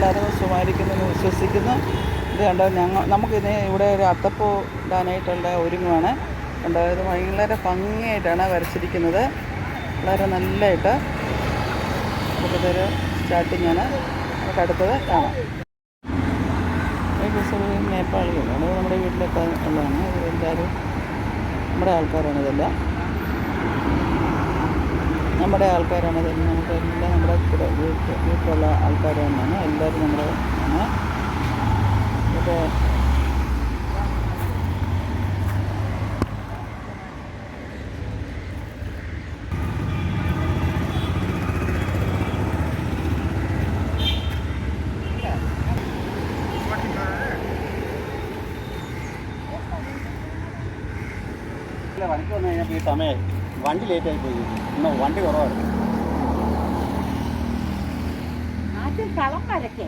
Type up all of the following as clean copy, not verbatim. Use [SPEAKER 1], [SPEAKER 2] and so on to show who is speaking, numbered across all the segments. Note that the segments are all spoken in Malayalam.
[SPEAKER 1] എല്ലാവരും സുഖമായിരിക്കുന്നെന്ന് വിശ്വസിക്കുന്നു. ഇത് കണ്ടോ, നമുക്കിത് ഇവിടെ ഒരു അത്തപ്പൂ ഇടാനായിട്ടുള്ള ഒരുങ്ങുവാണ്. കണ്ടോ, ഇത് വളരെ ഭംഗിയായിട്ടാണ് വരച്ചിരിക്കുന്നത്. വളരെ നല്ലതായിട്ട് നമുക്കിതൊരു സ്റ്റാർട്ടിങ്ങാണ്. നമുക്ക് അടുത്തത് കാണാം. നേപ്പാളികളാണ്, നമ്മുടെ വീട്ടിലൊക്കെ ഉള്ളതാണ്. എല്ലാവരും നമ്മുടെ ആൾക്കാരാണ്. ഇതെല്ലാം നമ്മുടെ ആൾക്കാരാണിതെല്ലാം. നമുക്കെല്ലാം നമ്മുടെ വീട്ടിലുള്ള ആൾക്കാർ തന്നെയാണ്. എല്ലാവരും നമ്മുടെ ആണ്. ഇത്
[SPEAKER 2] വണ്ടിക്ക് വന്നു കഴിഞ്ഞപ്പോൾ ഈ സമയമായി, വണ്ടി ലേറ്റായി പോയി. ഇന്ന് വണ്ടി കുറവായിരുന്നു.
[SPEAKER 3] കളം വരക്കേ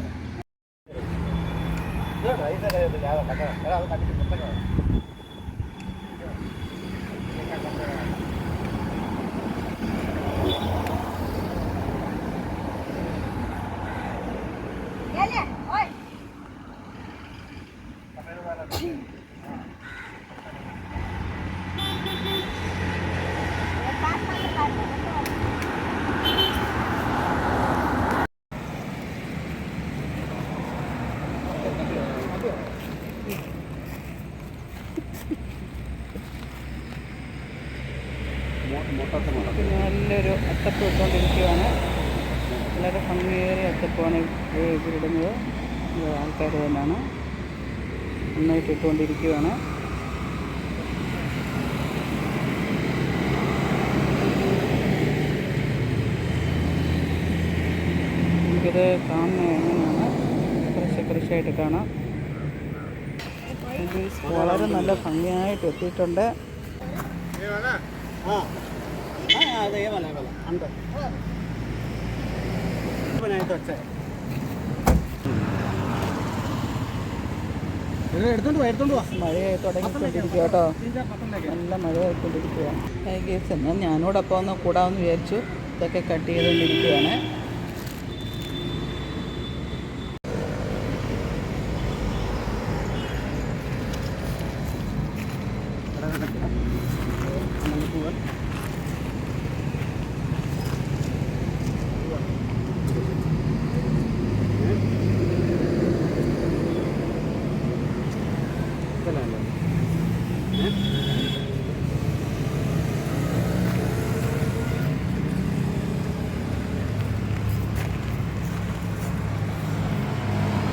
[SPEAKER 1] നല്ലൊരു അത്തപ്പ് ഇട്ടുകൊണ്ടിരിക്കുകയാണ്. വളരെ ഭംഗിയേറിയ അത്തപ്പമാണ് ഇവിടുന്നത്. ആൾക്കാർ തന്നെയാണ്. നന്നായിട്ട് ഇട്ടുകൊണ്ടിരിക്കുകയാണ്. നമുക്കിത് കാണുന്നത് എങ്ങനെയാണ്, കുറച്ചായിട്ട് കാണാം. വളരെ നല്ല ഭംഗിയായിട്ട് എത്തിയിട്ടുണ്ട്. മഴയായി തുടങ്ങിക്കൊണ്ടിരിക്കുക കേട്ടോ. നല്ല മഴയായിക്കൊണ്ടിരിക്കുകയാണ്. ഗേസ് എന്നാൽ ഞാനോടൊപ്പം ഒന്ന് കൂടാമെന്ന് വിചാരിച്ചു. ഇതൊക്കെ കട്ട് ചെയ്തുകൊണ്ടിരിക്കുകയാണ്.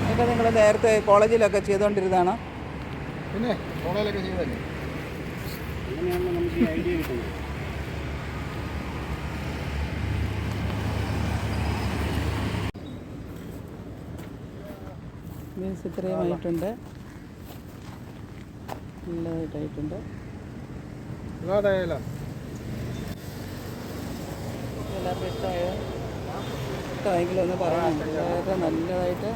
[SPEAKER 1] ഇതൊക്കെ നിങ്ങൾ നേരത്തെ കോളേജിലൊക്കെ ചെയ്തുകൊണ്ടിരുന്നതാണോ?
[SPEAKER 2] പിന്നെ കോളേജിലൊക്കെ ചെയ്തല്ലേ. അങ്ങനെയാണല്ലോ നമുക്ക് ഈ ഐഡിയ കിട്ടുന്നത്.
[SPEAKER 1] മീൻസ് ഇത്രയുമായിട്ടുണ്ട്. നല്ലതായിട്ടായിട്ടുണ്ട്. എല്ലാവർക്കും ഇഷ്ടമായെങ്കിലൊന്ന് പറയാം. വളരെ നല്ലതായിട്ട്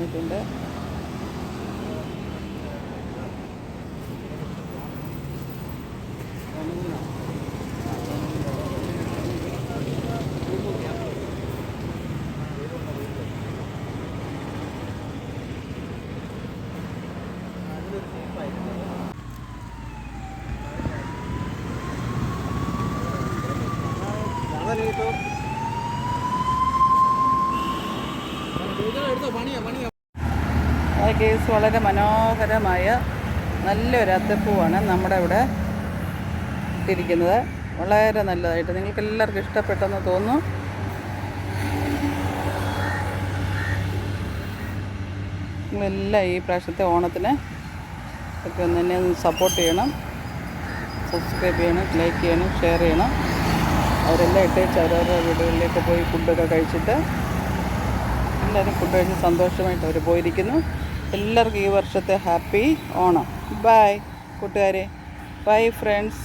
[SPEAKER 1] ആയിട്ടുണ്ട്. ആ കേസ് വളരെ മനോഹരമായ നല്ലൊരു അത്തപ്പൂവാണ് നമ്മുടെ ഇവിടെ ഇട്ടിരിക്കുന്നത്. വളരെ നല്ലതായിട്ട് നിങ്ങൾക്ക് എല്ലാവർക്കും ഇഷ്ടപ്പെട്ടെന്ന് തോന്നുന്നു. നിങ്ങളെല്ലാം ഈ പ്രാവശ്യത്തെ ഓണത്തിന് ഒക്കെ ഒന്ന് തന്നെ സപ്പോർട്ട് ചെയ്യണം, സബ്സ്ക്രൈബ് ചെയ്യണം, ലൈക്ക് ചെയ്യണം, ഷെയർ ചെയ്യണം. അവരെല്ലാം ഇട്ടേച്ച് അവരവരുടെ വീടുകളിലേക്ക് പോയി ഫുഡൊക്കെ കഴിച്ചിട്ട് എല്ലാവരും ഫുഡ് കഴിച്ച് സന്തോഷമായിട്ട് അവർ പോയിരിക്കുന്നു. എല്ലാവർക്കും ഈ വർഷത്തെ ഹാപ്പി ഓണം. ബൈ കൂട്ടുകാരെ, ബൈ ഫ്രണ്ട്സ്.